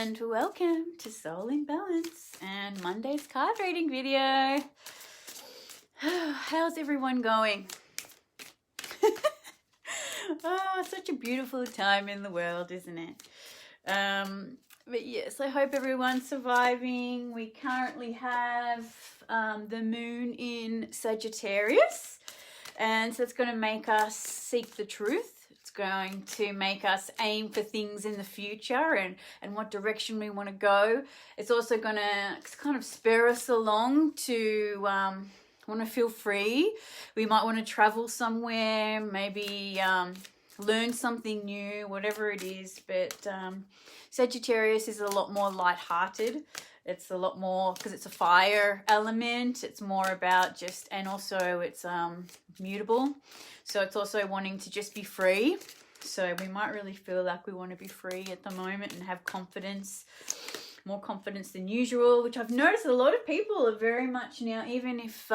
and welcome to Soul in Balance and Monday's card reading video. How's everyone going? Oh, such a beautiful time in the world, isn't it? But yes, I hope everyone's surviving. We currently have the moon in Sagittarius, and so it's going to make us seek the truth. It's going to make us aim for things in the future and what direction we want to go. It's also going to kind of spur us along to want to feel free. We might want to travel somewhere, maybe learn something new, whatever it is. But Sagittarius is a lot more lighthearted. It's a lot more, because it's a fire element, it's more about just, and also it's mutable. So it's also wanting to just be free. So we might really feel like we want to be free at the moment and have confidence, more confidence than usual, which I've noticed a lot of people are very much now, even if,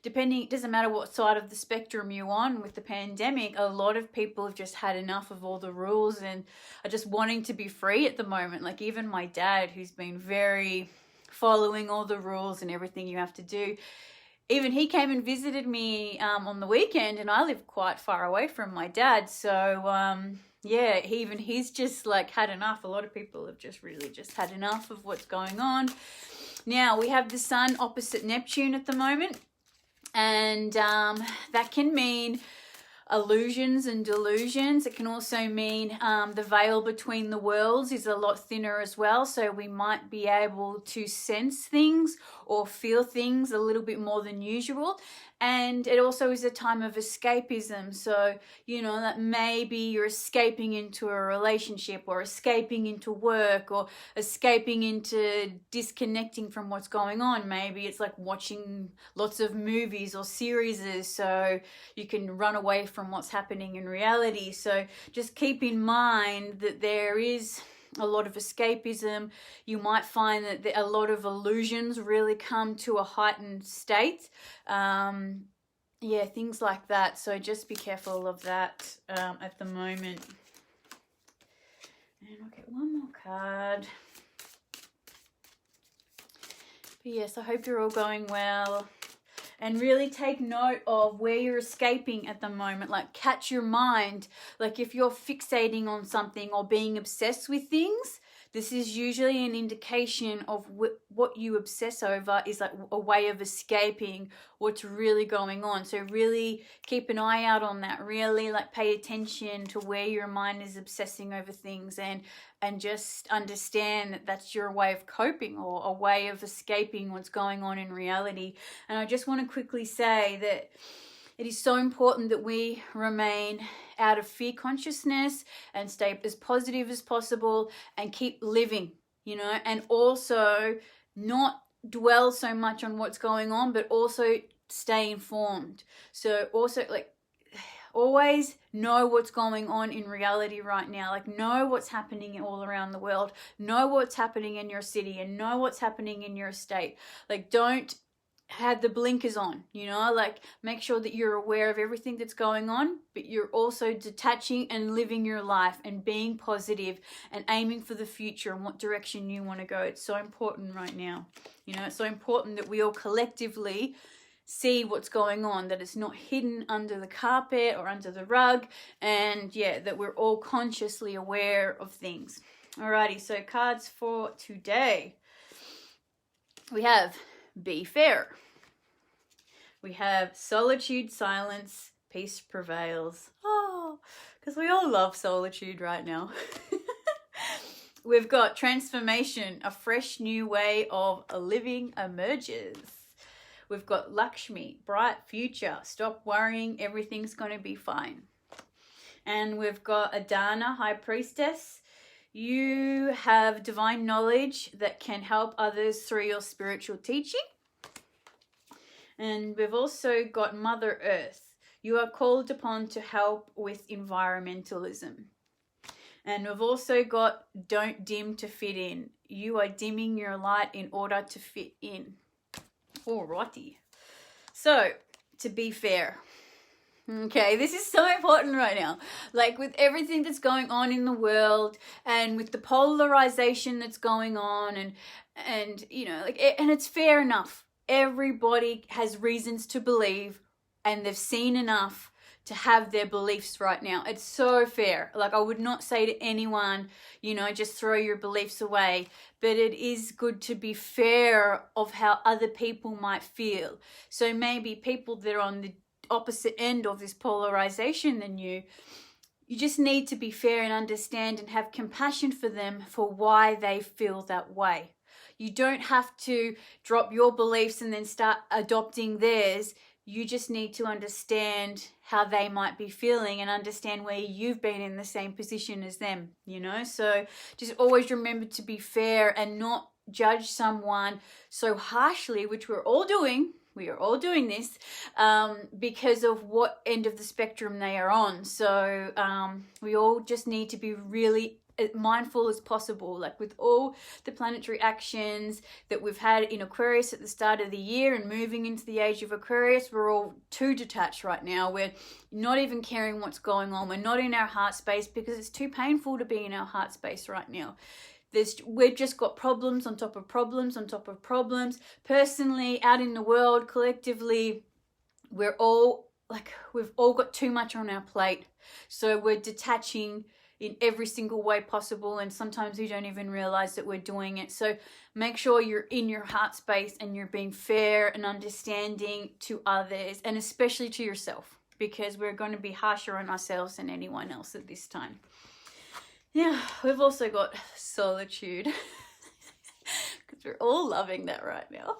depending, it doesn't matter what side of the spectrum you're on with the pandemic, a lot of people have just had enough of all the rules and are just wanting to be free at the moment. Like even my dad, who's been very following all the rules and everything you have to do, even he came and visited me on the weekend, and I live quite far away from my dad. So yeah, he's just like had enough. A lot of people have just really just had enough of what's going on. Now we have the sun opposite Neptune at the moment, and that can mean illusions and delusions. It can also mean the veil between the worlds is a lot thinner as well, so we might be able to sense things or feel things a little bit more than usual. And it also is a time of escapism, so you know that maybe you're escaping into a relationship or escaping into work or escaping into disconnecting from what's going on. Maybe it's like watching lots of movies or series so you can run away from what's happening in reality. So just keep in mind that there is a lot of escapism. You might find that a lot of illusions really come to a heightened state. Yeah, things like that. So just be careful of that at the moment. And I'll get one more card. But yes, I hope you're all going well. And really take note of where you're escaping at the moment. Like catch your mind. Like if you're fixating on something or being obsessed with things, this is usually an indication of what you obsess over is like a way of escaping what's really going on. So really keep an eye out on that. Really like pay attention to where your mind is obsessing over things, and just understand that that's your way of coping or a way of escaping what's going on in reality. And I just want to quickly say that it is so important that we remain out of fear consciousness and stay as positive as possible and keep living, you know, and also not dwell so much on what's going on, but also stay informed. So also like always know what's going on in reality right now. Like know what's happening all around the world, know what's happening in your city, and know what's happening in your state. Like don't have the blinkers on, you know, like make sure that you're aware of everything that's going on, but you're also detaching and living your life and being positive and aiming for the future and what direction you want to go. It's so important right now. You know, it's so important that we all collectively see what's going on, that it's not hidden under the carpet or under the rug, and yeah, that we're all consciously aware of things. Alrighty, so cards for today. We have Be Fair. We have Solitude, Silence, Peace Prevails. Oh, because we all love solitude right now. We've got Transformation, a fresh new way of living emerges. We've got Lakshmi, bright future, stop worrying, everything's going to be fine. And we've got Adana, High Priestess. You have divine knowledge that can help others through your spiritual teaching. And we've also got Mother Earth. You are called upon to help with environmentalism. And we've also got Don't dim to fit in. You are dimming your light in order to fit in. Alrighty. So, to be fair. Okay, this is so important right now. Like with everything that's going on in the world and with the polarization that's going on and you know, like, and it's fair enough. Everybody has reasons to believe and they've seen enough to have their beliefs right now. It's so fair. Like, I would not say to anyone, you know, just throw your beliefs away, but it is good to be fair of how other people might feel. So maybe people that are on the opposite end of this polarization than you just need to be fair and understand and have compassion for them for why they feel that way. You don't have to drop your beliefs and then start adopting theirs. You just need to understand how they might be feeling and understand where you've been in the same position as them, you know? So just always remember to be fair and not judge someone so harshly, which we're all doing. We are all doing this because of what end of the spectrum they are on. So we all just need to be really mindful as possible. Like with all the planetary actions that we've had in Aquarius at the start of the year and moving into the age of Aquarius, we're all too detached right now. We're not even caring what's going on. We're not in our heart space because it's too painful to be in our heart space right now. We've just got problems on top of problems on top of problems. Personally, out in the world, collectively, we've all got too much on our plate. So we're detaching in every single way possible, and sometimes we don't even realize that we're doing it. So make sure you're in your heart space and you're being fair and understanding to others, and especially to yourself, because we're going to be harsher on ourselves than anyone else at this time. Yeah, we've also got solitude because we're all loving that right now.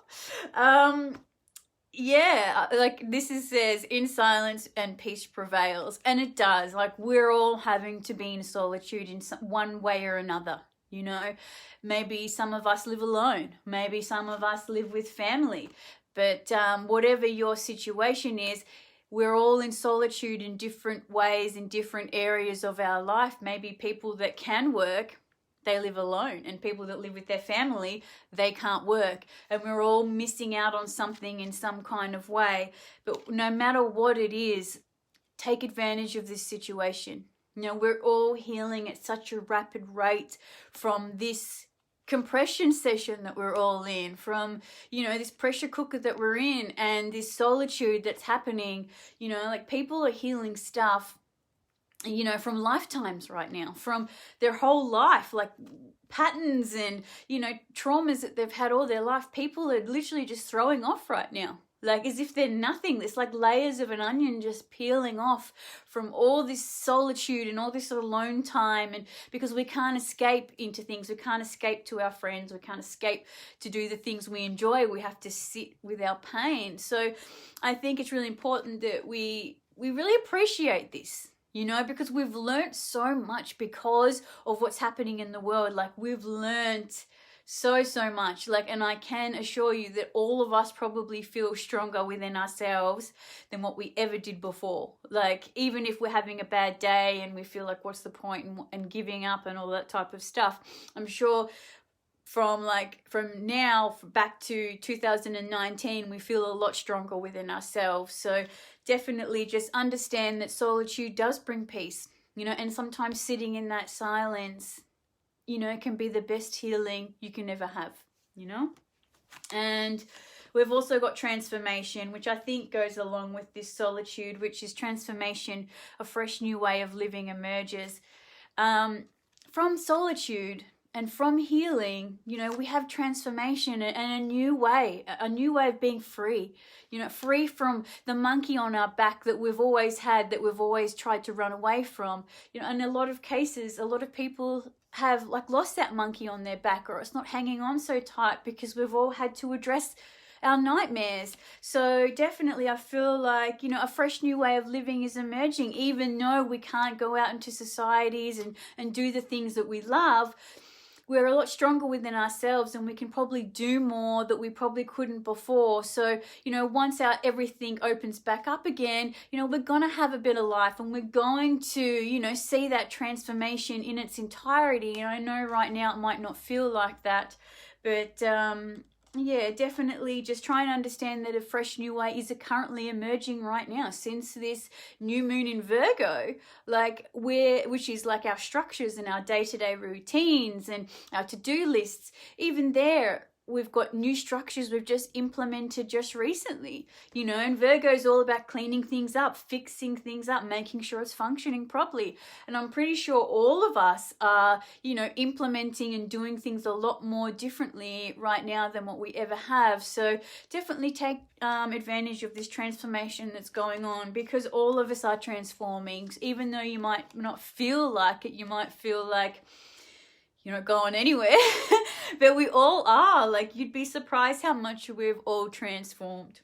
Yeah, like this says in silence and peace prevails, and it does. Like we're all having to be in solitude in one way or another, you know. Maybe some of us live alone, maybe some of us live with family, but whatever your situation is, we're all in solitude in different ways, in different areas of our life. Maybe people that can work, they live alone, and people that live with their family, they can't work, and we're all missing out on something in some kind of way. But no matter what it is, take advantage of this situation. You know, we're all healing at such a rapid rate from this compression session that we're all in, from, you know, this pressure cooker that we're in, and this solitude that's happening. You know, like people are healing stuff, you know, from lifetimes right now, from their whole life, like patterns and, you know, traumas that they've had all their life. People are literally just throwing off right now, like as if they're nothing. It's like layers of an onion just peeling off from all this solitude and all this alone time. And because we can't escape into things, we can't escape to our friends, we can't escape to do the things we enjoy, we have to sit with our pain. So I think it's really important that we really appreciate this, you know, because we've learned so much because of what's happening in the world. Like we've learned so much, like, and I can assure you that all of us probably feel stronger within ourselves than what we ever did before. Like even if we're having a bad day and we feel like what's the point and giving up and all that type of stuff, I'm sure from now back to 2019 we feel a lot stronger within ourselves. So definitely just understand that solitude does bring peace, you know, and sometimes sitting in that silence, you know, can be the best healing you can ever have, you know. And we've also got transformation, which I think goes along with this solitude, which is transformation. A fresh new way of living emerges from solitude. And from healing, you know, we have transformation and a new way of being free, you know, free from the monkey on our back that we've always had, that we've always tried to run away from. You know, in a lot of cases, a lot of people have like lost that monkey on their back, or it's not hanging on so tight because we've all had to address our nightmares. So definitely I feel like, you know, a fresh new way of living is emerging, even though we can't go out into societies and do the things that we love. We're a lot stronger within ourselves, and we can probably do more that we probably couldn't before. So, you know, once everything opens back up again, you know, we're going to have a better life, and we're going to, you know, see that transformation in its entirety. And I know right now it might not feel like that, but yeah, definitely just try and understand that a fresh new way is currently emerging right now since this new moon in Virgo, which is like our structures and our day-to-day routines and our to-do lists. Even there, we've got new structures we've just implemented just recently, and Virgo is all about cleaning things up, fixing things up, making sure it's functioning properly. And I'm pretty sure all of us are, implementing and doing things a lot more differently right now than what we ever have. So definitely take advantage of this transformation that's going on, because all of us are transforming. Even though you might not feel like it, you might feel like you're not going anywhere, but we all are. Like, you'd be surprised how much we've all transformed.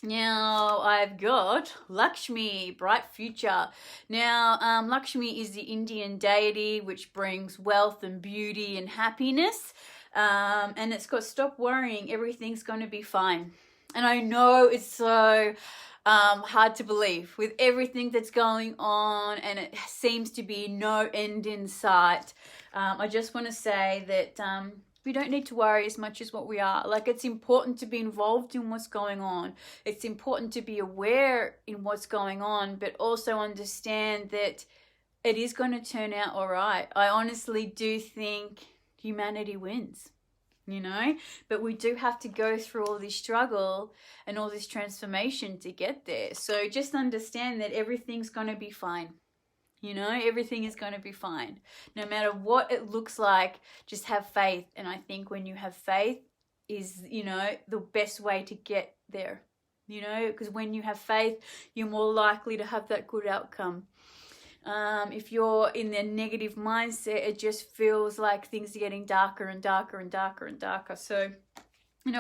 Now I've got Lakshmi, bright future. Now Lakshmi is the Indian deity which brings wealth and beauty and happiness, and it's got stop worrying, everything's going to be fine. And I know it's so hard to believe with everything that's going on, and it seems to be no end in sight. I just want to say that we don't need to worry as much as what we are. Like, it's important to be involved in what's going on. It's important to be aware in what's going on, but also understand that it is going to turn out all right. I honestly do think humanity wins, but we do have to go through all this struggle and all this transformation to get there. So just understand that everything's going to be fine. Everything is going to be fine. No matter what it looks like, just have faith. And I think when you have faith is, the best way to get there, because when you have faith, you're more likely to have that good outcome. If you're in the negative mindset, it just feels like things are getting darker and darker and darker and darker. So,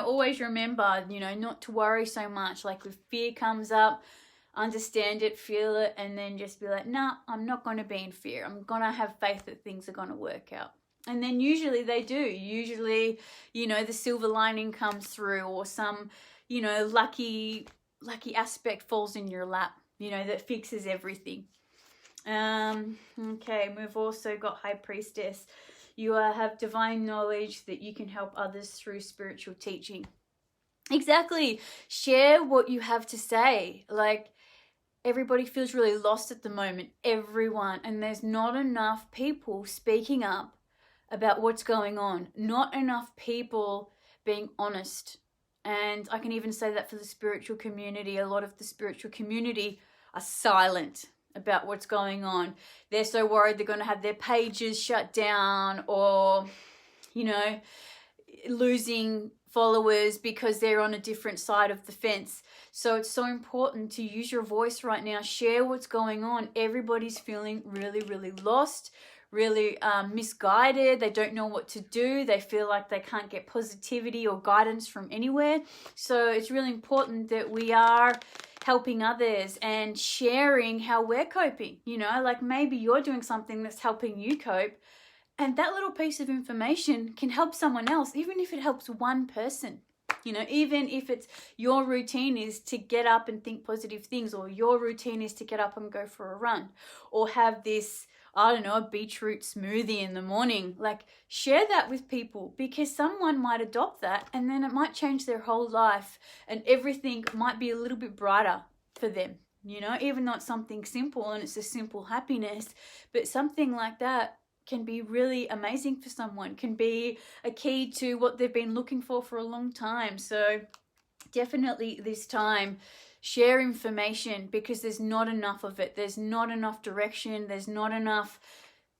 always remember, not to worry so much. Like, if fear comes up, understand it, feel it, and then just be like, nah, I'm not going to be in fear. I'm going to have faith that things are going to work out. And then usually they do. Usually, the silver lining comes through, or some, lucky aspect falls in your lap, that fixes everything. Okay, we've also got High Priestess. You have divine knowledge that you can help others through spiritual teaching. Exactly. Share what you have to say. Like, everybody feels really lost at the moment, everyone, and there's not enough people speaking up about what's going on, not enough people being honest. And I can even say that for the spiritual community. A lot of the spiritual community are silent about what's going on. They're so worried they're going to have their pages shut down, or, losing followers because they're on a different side of the fence. So it's so important to use your voice right now. Share what's going on. Everybody's feeling really, really lost, really misguided. They don't know what to do. They feel like they can't get positivity or guidance from anywhere. So it's really important that we are helping others and sharing how we're coping. Like, maybe you're doing something that's helping you cope, and that little piece of information can help someone else, even if it helps one person. Even if it's your routine is to get up and think positive things, or your routine is to get up and go for a run, or have this, a beetroot smoothie in the morning. Like, share that with people, because someone might adopt that, and then it might change their whole life, and everything might be a little bit brighter for them. Even though it's something simple and it's a simple happiness, but something like that can be really amazing for someone, can be a key to what they've been looking for a long time. So definitely this time, share information, because there's not enough of it. There's not enough direction. There's not enough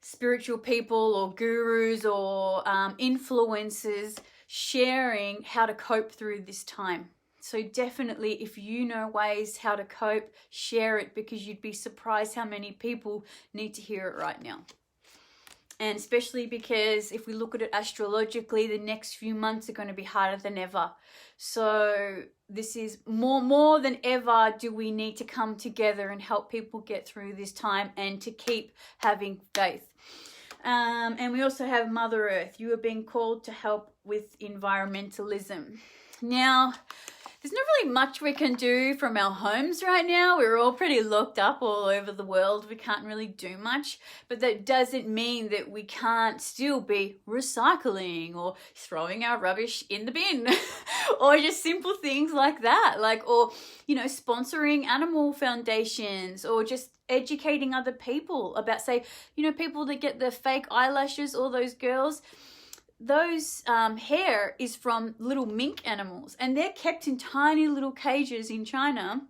spiritual people or gurus or influencers sharing how to cope through this time. So definitely, if you know ways how to cope, share it, because you'd be surprised how many people need to hear it right now. And especially because if we look at it astrologically, the next few months are going to be harder than ever. So this is more than ever do we need to come together and help people get through this time, and to keep having faith. And we also have Mother Earth. You are being called to help with environmentalism. Now, there's not really much we can do from our homes right now. We're all pretty locked up all over the world. We can't really do much, but that doesn't mean that we can't still be recycling or throwing our rubbish in the bin or just simple things like that, like, or, you know, sponsoring animal foundations or just educating other people about, say, you know, people that get the fake eyelashes, all those girls, those hair is from little mink animals, and they're kept in tiny little cages in China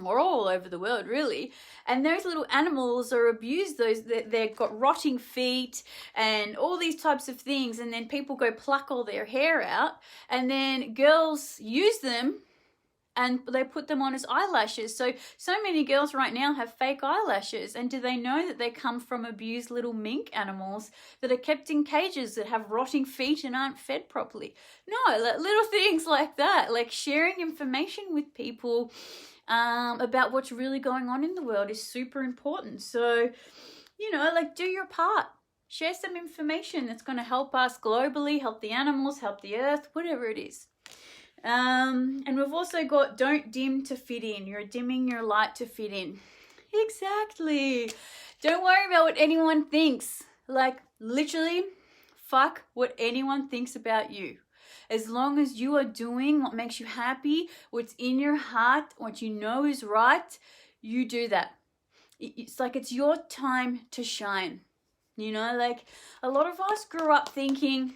or all over the world really, and those little animals are abused. They've got rotting feet and all these types of things, and then people go pluck all their hair out, and then girls use them and they put them on as eyelashes. So many girls right now have fake eyelashes. And do they know that they come from abused little mink animals that are kept in cages that have rotting feet and aren't fed properly? No, little things like that, like sharing information with people about what's really going on in the world is super important. So, you know, like, do your part. Share some information that's going to help us globally, help the animals, help the earth, whatever it is. And we've also got don't dim to fit in. You're dimming your light to fit in. Exactly. Don't worry about what anyone thinks. Like, literally, fuck what anyone thinks about you. As long as you are doing what makes you happy, what's in your heart, what you know is right, you do that. It's like it's your time to shine. You know, like, a lot of us grew up thinking,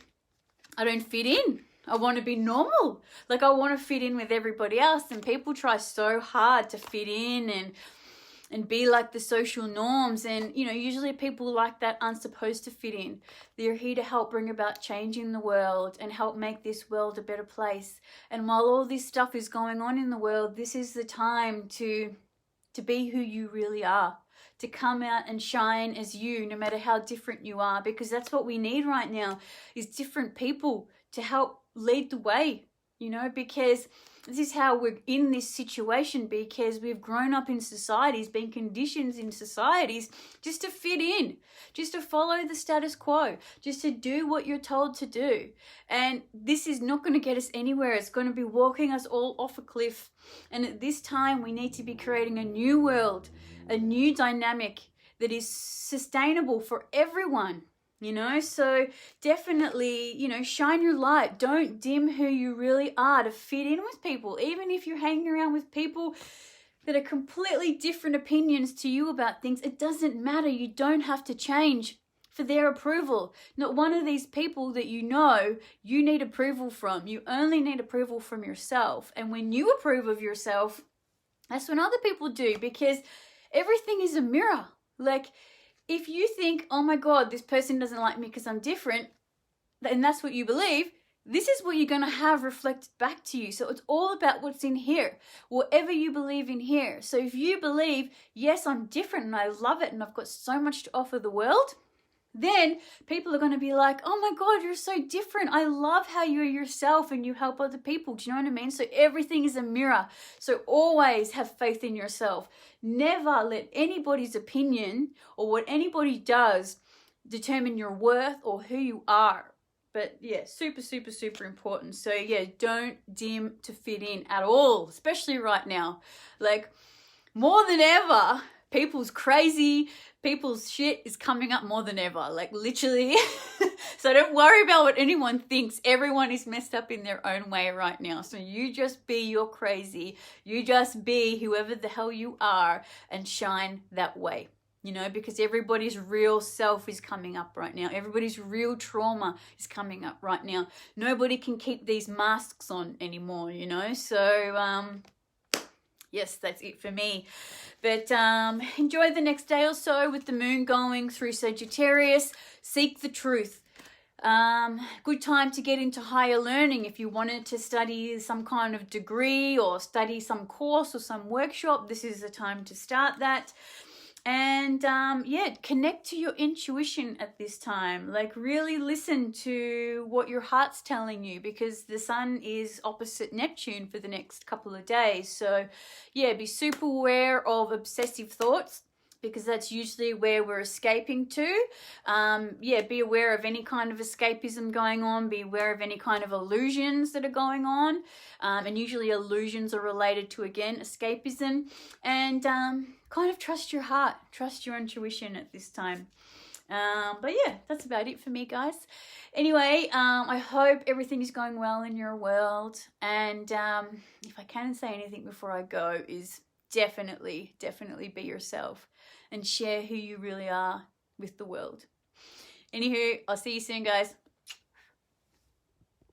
I don't fit in. I want to be normal. Like, I want to fit in with everybody else. And people try so hard to fit in and be like the social norms. And, you know, usually people like that aren't supposed to fit in. They're here to help bring about change in the world and help make this world a better place. And while all this stuff is going on in the world, this is the time to be who you really are. To come out and shine as you, no matter how different you are. Because that's what we need right now, is different people to help lead the way, you know, because this is how we're in this situation, because we've grown up in societies, been conditioned in societies just to fit in, just to follow the status quo, just to do what you're told to do. And this is not going to get us anywhere. It's going to be walking us all off a cliff. And at this time, we need to be creating a new world, a new dynamic that is sustainable for everyone. You know, so definitely, you know, shine your light. Don't dim who you really are to fit in with people. Even if you're hanging around with people that are completely different opinions to you about things, it doesn't matter. You don't have to change for their approval. Not one of these people that you know you need approval from. You only need approval from yourself. And when you approve of yourself, that's when other people do, because everything is a mirror. Like, if you think, oh my God, this person doesn't like me because I'm different, and that's what you believe, this is what you're going to have reflected back to you. So it's all about what's in here, whatever you believe in here. So if you believe, yes, I'm different and I love it and I've got so much to offer the world, then people are going to be like, oh my God, you're so different. I love how you're yourself and you help other people. Do you know what I mean? So everything is a mirror. So always have faith in yourself. Never let anybody's opinion or what anybody does determine your worth or who you are. But yeah, super, super, super important. So yeah, don't dim to fit in at all, especially right now. Like, more than ever, people's shit is coming up more than ever, like, literally. So don't worry about what anyone thinks. Everyone is messed up in their own way right now. So you just be your crazy. You just be whoever the hell you are and shine that way, you know, because everybody's real self is coming up right now. Everybody's real trauma is coming up right now. Nobody can keep these masks on anymore, you know. So, yes, that's it for me. But enjoy the next day or so with the moon going through Sagittarius. Seek the truth. Good time to get into higher learning. If you wanted to study some kind of degree or study some course or some workshop, this is the time to start that. And yeah, connect to your intuition at this time. Like, really listen to what your heart's telling you, because the sun is opposite Neptune for the next couple of days. So yeah, be super aware of obsessive thoughts. because that's usually where we're escaping to. Yeah, be aware of any kind of escapism going on. Be aware of any kind of illusions that are going on. And usually illusions are related to, again, escapism. And kind of trust your heart. Trust your intuition at this time. But yeah, that's about it for me, guys. Anyway, I hope everything is going well in your world. And if I can say anything before I go, is definitely be yourself and share who you really are with the world. Anywho, I'll see you soon, guys.